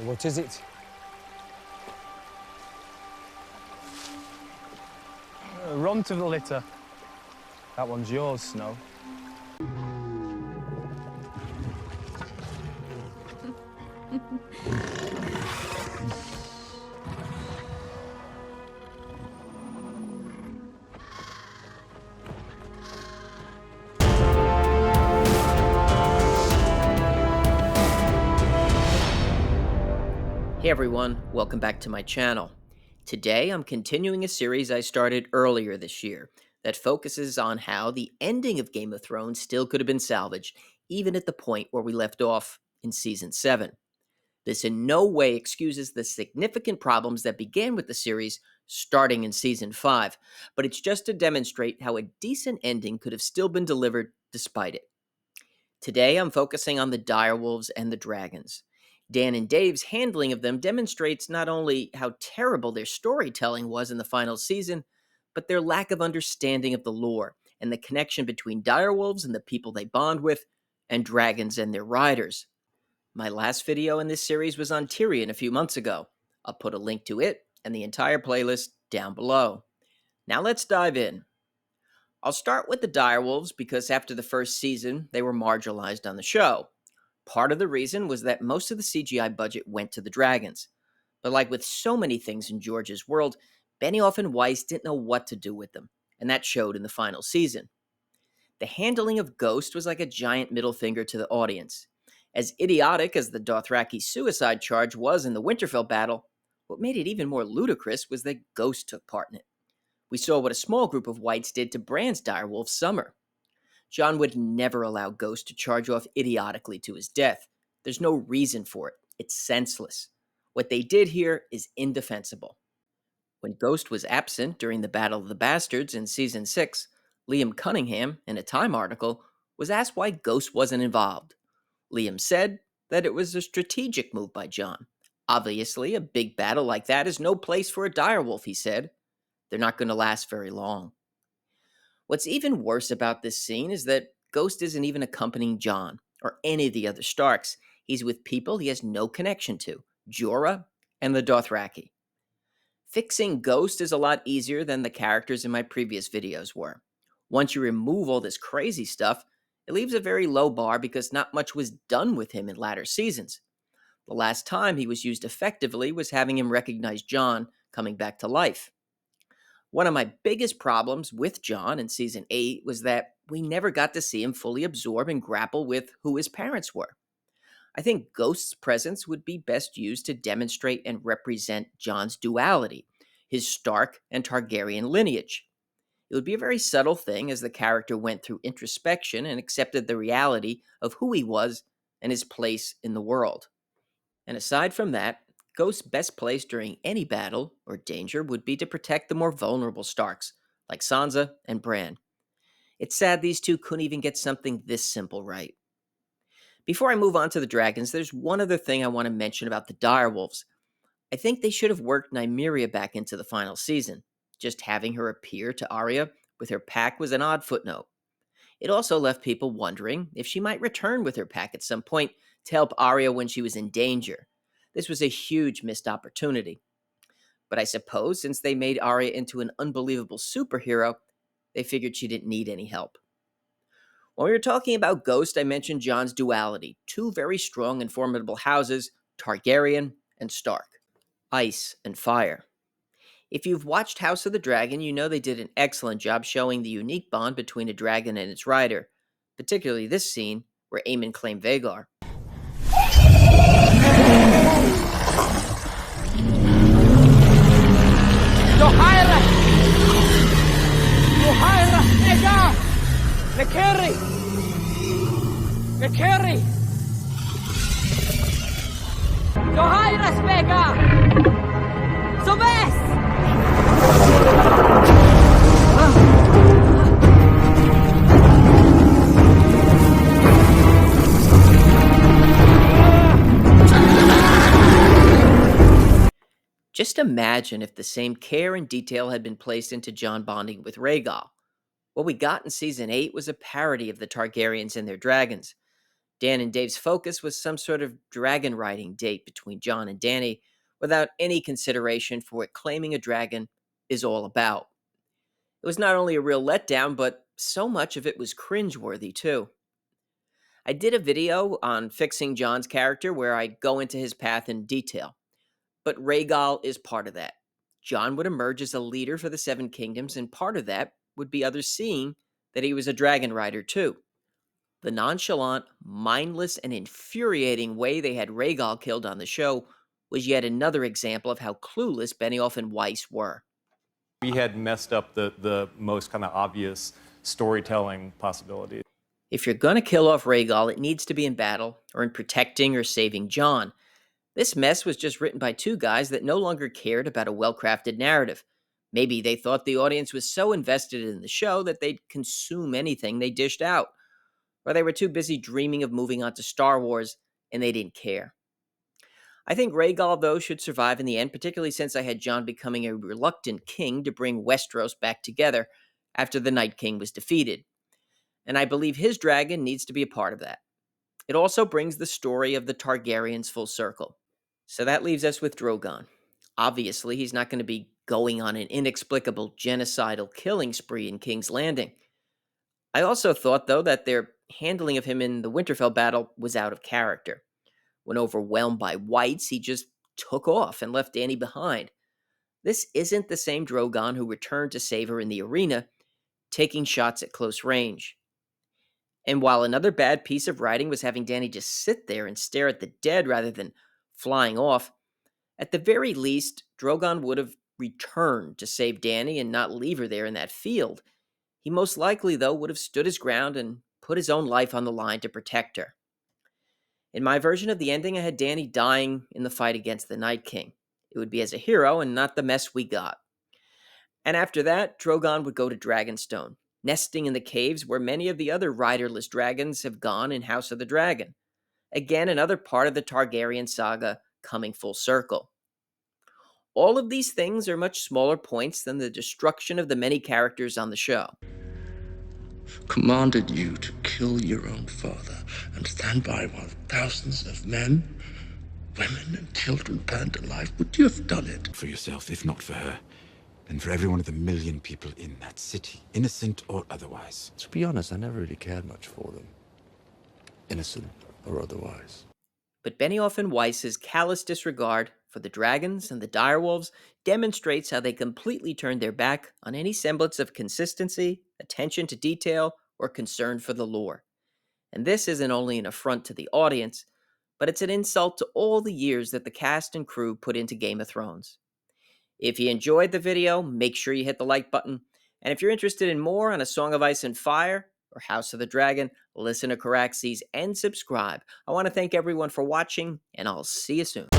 What is it? Run to the litter. That one's yours, Snow. Hey everyone, welcome back to my channel. Today I'm continuing a series I started earlier this year that focuses on how the ending of Game of Thrones still could have been salvaged, even at the point where we left off in Season 7. This in no way excuses the significant problems that began with the series starting in Season 5, but it's just to demonstrate how a decent ending could have still been delivered despite it. Today I'm focusing on the Direwolves and the Dragons. Dan and Dave's handling of them demonstrates not only how terrible their storytelling was in the final season, but their lack of understanding of the lore and the connection between direwolves and the people they bond with, and dragons and their riders. My last video in this series was on Tyrion a few months ago. I'll put a link to it and the entire playlist down below. Now let's dive in. I'll start with the direwolves because after the first season, they were marginalized on the show. Part of the reason was that most of the CGI budget went to the dragons. But like with so many things in George's world, Benioff and Weiss didn't know what to do with them, and that showed in the final season. The handling of Ghost was like a giant middle finger to the audience. As idiotic as the Dothraki suicide charge was in the Winterfell battle, what made it even more ludicrous was that Ghost took part in it. We saw what a small group of whites did to Bran's direwolf Summer. Jon would never allow Ghost to charge off idiotically to his death. There's no reason for it. It's senseless. What they did here is indefensible. When Ghost was absent during the Battle of the Bastards in Season 6, Liam Cunningham, in a Time article, was asked why Ghost wasn't involved. Liam said that it was a strategic move by Jon. Obviously, a big battle like that is no place for a direwolf, he said. They're not going to last very long. What's even worse about this scene is that Ghost isn't even accompanying Jon or any of the other Starks. He's with people he has no connection to, Jorah and the Dothraki. Fixing Ghost is a lot easier than the characters in my previous videos were. Once you remove all this crazy stuff, it leaves a very low bar because not much was done with him in latter seasons. The last time he was used effectively was having him recognize Jon coming back to life. One of my biggest problems with Jon in Season 8 was that we never got to see him fully absorb and grapple with who his parents were. I think Ghost's presence would be best used to demonstrate and represent Jon's duality, his Stark and Targaryen lineage. It would be a very subtle thing as the character went through introspection and accepted the reality of who he was and his place in the world. And aside from that, Ghost's best place during any battle or danger would be to protect the more vulnerable Starks, like Sansa and Bran. It's sad these two couldn't even get something this simple right. Before I move on to the dragons, there's one other thing I want to mention about the direwolves. I think they should have worked Nymeria back into the final season. Just having her appear to Arya with her pack was an odd footnote. It also left people wondering if she might return with her pack at some point to help Arya when she was in danger. This was a huge missed opportunity. But I suppose since they made Arya into an unbelievable superhero, they figured she didn't need any help. When we were talking about Ghost, I mentioned Jon's duality, two very strong and formidable houses, Targaryen and Stark, ice and fire. If you've watched House of the Dragon, you know they did an excellent job showing the unique bond between a dragon and its rider, particularly this scene where Aemon claimed Vhagar. Just imagine if the same care and detail had been placed into Jon bonding with Rhaegal. What we got in Season 8 was a parody of the Targaryens and their dragons. Dan and Dave's focus was some sort of dragon riding date between Jon and Dany without any consideration for what claiming a dragon is all about. It was not only a real letdown, but so much of it was cringeworthy too. I did a video on fixing Jon's character where I go into his path in detail, but Rhaegal is part of that. Jon would emerge as a leader for the Seven Kingdoms, and part of that would be others seeing that he was a dragon rider too. The nonchalant, mindless, and infuriating way they had Rhaegal killed on the show was yet another example of how clueless Benioff and Weiss were. We had messed up the most kind of obvious storytelling possibility. If you're going to kill off Rhaegal, it needs to be in battle, or in protecting or saving Jon. This mess was just written by two guys that no longer cared about a well-crafted narrative. Maybe they thought the audience was so invested in the show that they'd consume anything they dished out. Or they were too busy dreaming of moving on to Star Wars, and they didn't care. I think Rhaegal, though, should survive in the end, particularly since I had Jon becoming a reluctant king to bring Westeros back together after the Night King was defeated. And I believe his dragon needs to be a part of that. It also brings the story of the Targaryens full circle. So that leaves us with Drogon. Obviously, he's not going to be going on an inexplicable genocidal killing spree in King's Landing. I also thought, though, that their handling of him in the Winterfell battle was out of character. When overwhelmed by whites, he just took off and left Dany behind. This isn't the same Drogon who returned to save her in the arena, taking shots at close range. And while another bad piece of writing was having Dany just sit there and stare at the dead rather than flying off, at the very least, Drogon would have returned to save Dany and not leave her there in that field. He most likely, though, would have stood his ground and put his own life on the line to protect her. In my version of the ending, I had Dany dying in the fight against the Night King. It would be as a hero and not the mess we got. And after that, Drogon would go to Dragonstone, nesting in the caves where many of the other riderless dragons have gone in House of the Dragon. Again, another part of the Targaryen saga coming full circle. All of these things are much smaller points than the destruction of the many characters on the show. Commanded you to kill your own father and stand by while thousands of men, women, and children burned alive, would you have done it? For yourself, if not for her, and for every one of the million people in that city, innocent or otherwise. To be honest, I never really cared much for them, innocent or otherwise. But Benioff and Weiss's callous disregard for the dragons and the direwolves demonstrates how they completely turned their back on any semblance of consistency, attention to detail, or concern for the lore. And this isn't only an affront to the audience, but it's an insult to all the years that the cast and crew put into Game of Thrones. If you enjoyed the video, make sure you hit the like button. And if you're interested in more on A Song of Ice and Fire or House of the Dragon, listen to Caraxes and subscribe. I want to thank everyone for watching, and I'll see you soon.